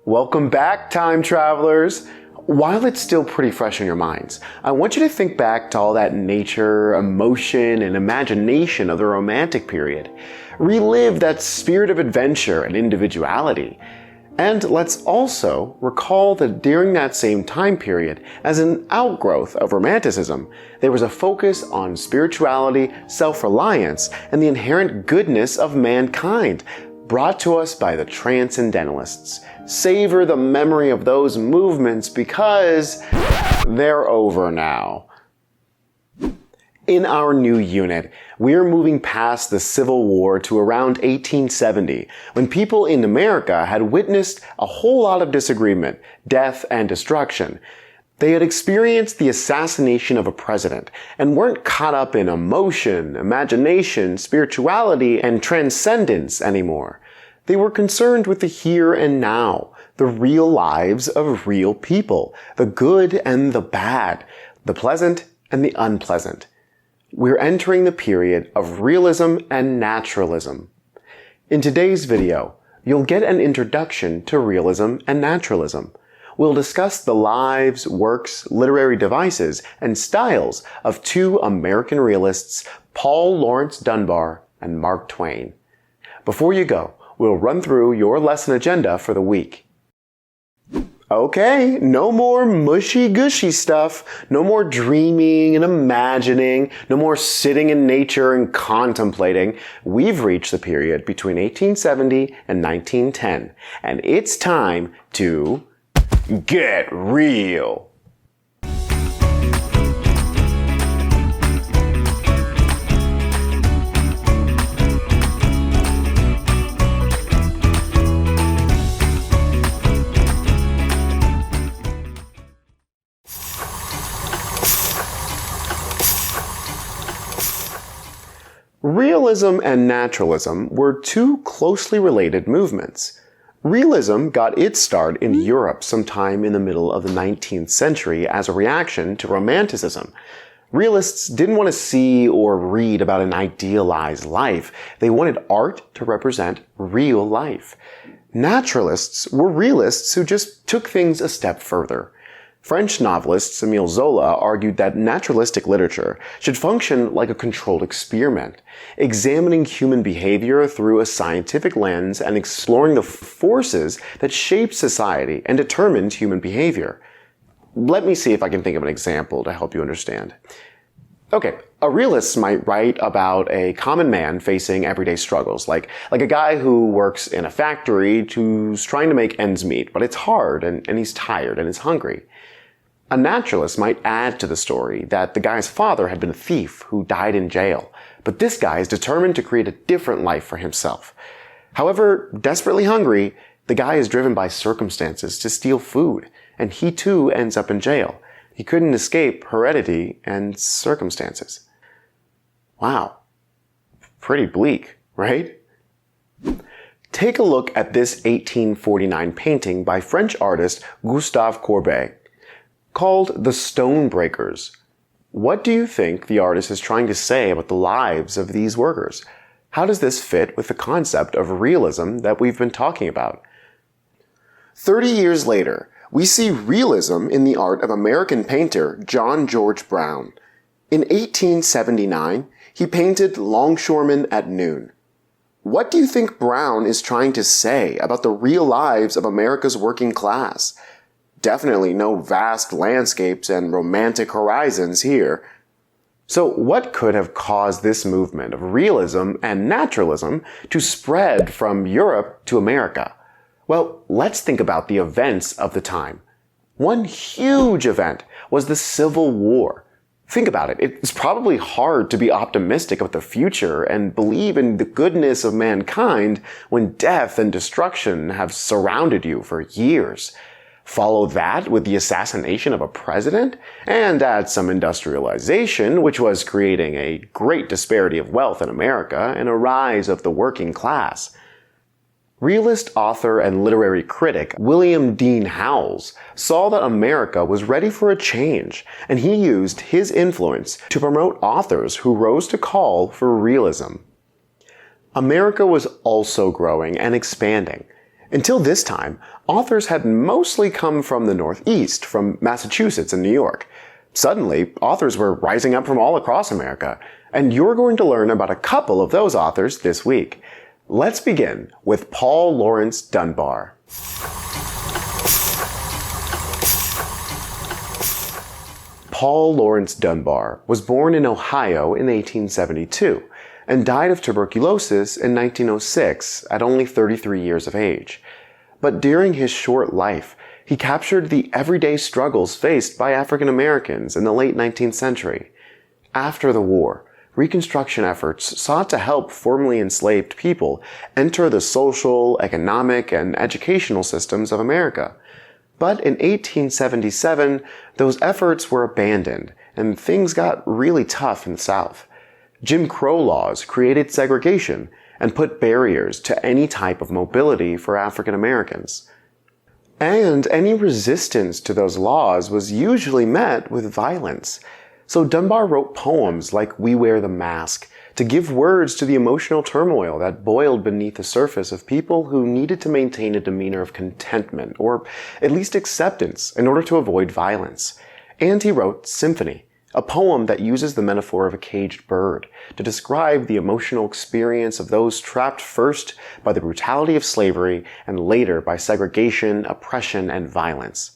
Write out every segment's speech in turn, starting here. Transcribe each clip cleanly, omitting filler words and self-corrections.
Welcome back, time travelers! While it's still pretty fresh in your minds, I want you to think back to all that nature, emotion, and imagination of the Romantic period. Relive that spirit of adventure and individuality. And let's also recall that during that same time period, as an outgrowth of Romanticism, there was a focus on spirituality, self-reliance, and the inherent goodness of mankind, brought to us by the Transcendentalists. Savor the memory of those movements because they're over now. In our new unit, we're moving past the Civil War to around 1870, when people in America had witnessed a whole lot of disagreement, death, and destruction. They had experienced the assassination of a president and weren't caught up in emotion, imagination, spirituality, and transcendence anymore. They were concerned with the here and now, the real lives of real people, the good and the bad, the pleasant and the unpleasant. We're entering the period of realism and naturalism. In today's video, you'll get an introduction to realism and naturalism. We'll discuss the lives, works, literary devices, and styles of two American realists, Paul Laurence Dunbar and Mark Twain. Before you go, we'll run through your lesson agenda for the week. Okay, no more mushy-gushy stuff, no more dreaming and imagining, no more sitting in nature and contemplating. We've reached the period between 1870 and 1910, and it's time to get real. Realism and naturalism were two closely related movements. Realism got its start in Europe sometime in the middle of the 19th century as a reaction to Romanticism. Realists didn't want to see or read about an idealized life. They wanted art to represent real life. Naturalists were realists who just took things a step further. French novelist Émile Zola argued that naturalistic literature should function like a controlled experiment, examining human behavior through a scientific lens and exploring the forces that shape society and determine human behavior. Let me see if I can think of an example to help you understand. Okay, a realist might write about a common man facing everyday struggles, like a guy who works in a factory who's trying to make ends meet, but it's hard and he's tired and he's hungry. A naturalist might add to the story that the guy's father had been a thief who died in jail, but this guy is determined to create a different life for himself. However, desperately hungry, the guy is driven by circumstances to steal food, and he too ends up in jail. He couldn't escape heredity and circumstances. Wow. Pretty bleak, right? Take a look at this 1849 painting by French artist Gustave Courbet, called The Stonebreakers. What do you think the artist is trying to say about the lives of these workers? How does this fit with the concept of realism that we've been talking about? 30 years later, we see realism in the art of American painter John George Brown. In 1879, he painted Longshoremen at Noon. What do you think Brown is trying to say about the real lives of America's working class? Definitely no vast landscapes and romantic horizons here. So what could have caused this movement of realism and naturalism to spread from Europe to America? Well, let's think about the events of the time. One huge event was the Civil War. Think about it. It's probably hard to be optimistic about the future and believe in the goodness of mankind when death and destruction have surrounded you for years. Follow that with the assassination of a president, and add some industrialization, which was creating a great disparity of wealth in America and a rise of the working class. Realist author and literary critic William Dean Howells saw that America was ready for a change, and he used his influence to promote authors who rose to call for realism. America was also growing and expanding. Until this time, authors had mostly come from the Northeast, from Massachusetts and New York. Suddenly, authors were rising up from all across America, and you're going to learn about a couple of those authors this week. Let's begin with Paul Laurence Dunbar. Paul Laurence Dunbar was born in Ohio in 1872 and died of tuberculosis in 1906 at only 33 years of age. But during his short life, he captured the everyday struggles faced by African Americans in the late 19th century. After the war, Reconstruction efforts sought to help formerly enslaved people enter the social, economic, and educational systems of America. But in 1877, those efforts were abandoned, and things got really tough in the South. Jim Crow laws created segregation and put barriers to any type of mobility for African Americans. And any resistance to those laws was usually met with violence. So Dunbar wrote poems like We Wear the Mask to give words to the emotional turmoil that boiled beneath the surface of people who needed to maintain a demeanor of contentment, or at least acceptance, in order to avoid violence. And he wrote Symphony, a poem that uses the metaphor of a caged bird to describe the emotional experience of those trapped first by the brutality of slavery and later by segregation, oppression, and violence.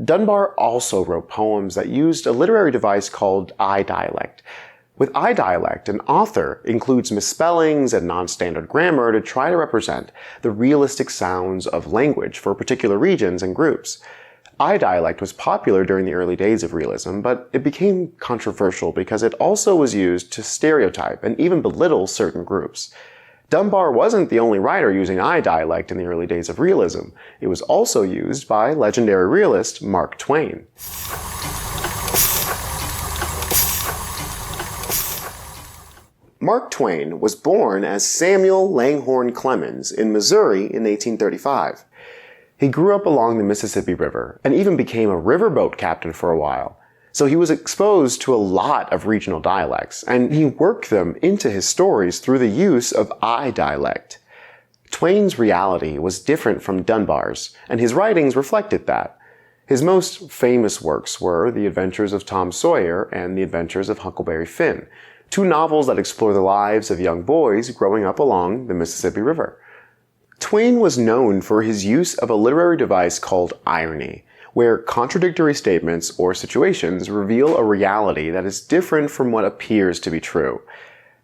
Dunbar also wrote poems that used a literary device called I dialect. With I dialect, an author includes misspellings and non-standard grammar to try to represent the realistic sounds of language for particular regions and groups. I dialect was popular during the early days of realism, but it became controversial because it also was used to stereotype and even belittle certain groups. Dunbar wasn't the only writer using I dialect in the early days of realism. It was also used by legendary realist Mark Twain. Mark Twain was born as Samuel Langhorne Clemens in Missouri in 1835. He grew up along the Mississippi River and even became a riverboat captain for a while. So he was exposed to a lot of regional dialects, and he worked them into his stories through the use of I dialect. Twain's reality was different from Dunbar's, and his writings reflected that. His most famous works were The Adventures of Tom Sawyer and The Adventures of Huckleberry Finn, two novels that explore the lives of young boys growing up along the Mississippi River. Twain was known for his use of a literary device called irony, where contradictory statements or situations reveal a reality that is different from what appears to be true.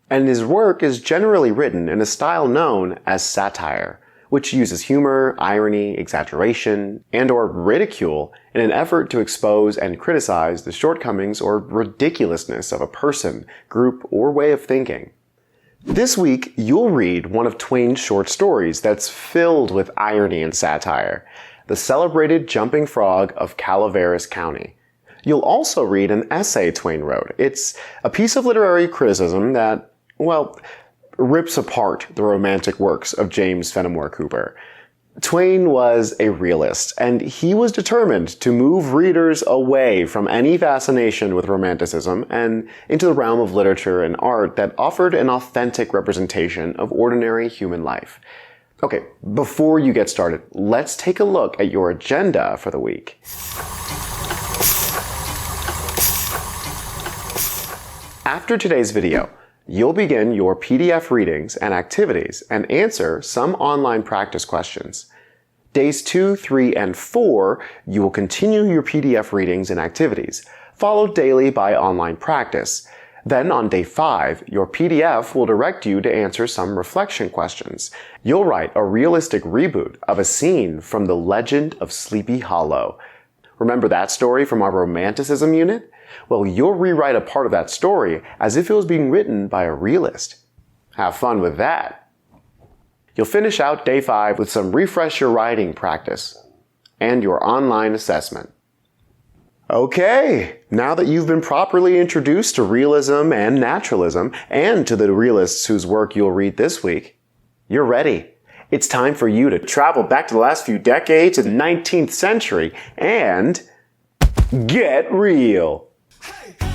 And his work is generally written in a style known as satire, which uses humor, irony, exaggeration, and/or ridicule in an effort to expose and criticize the shortcomings or ridiculousness of a person, group, or way of thinking. This week, you'll read one of Twain's short stories that's filled with irony and satire, The Celebrated Jumping Frog of Calaveras County. You'll also read an essay Twain wrote. It's a piece of literary criticism that, well, rips apart the romantic works of James Fenimore Cooper. Twain was a realist, and he was determined to move readers away from any fascination with romanticism and into the realm of literature and art that offered an authentic representation of ordinary human life. Okay, before you get started, let's take a look at your agenda for the week. After today's video, you'll begin your PDF readings and activities and answer some online practice questions. Days 2, 3, and 4, you will continue your PDF readings and activities, followed daily by online practice. Then on day 5, your PDF will direct you to answer some reflection questions. You'll write a realistic reboot of a scene from The Legend of Sleepy Hollow. Remember that story from our Romanticism unit? Well, you'll rewrite a part of that story as if it was being written by a realist. Have fun with that. You'll finish out day 5 with some refresh your writing practice and your online assessment. Okay, now that you've been properly introduced to realism and naturalism and to the realists whose work you'll read this week, you're ready. It's time for you to travel back to the last few decades of the 19th century and get real. Hey.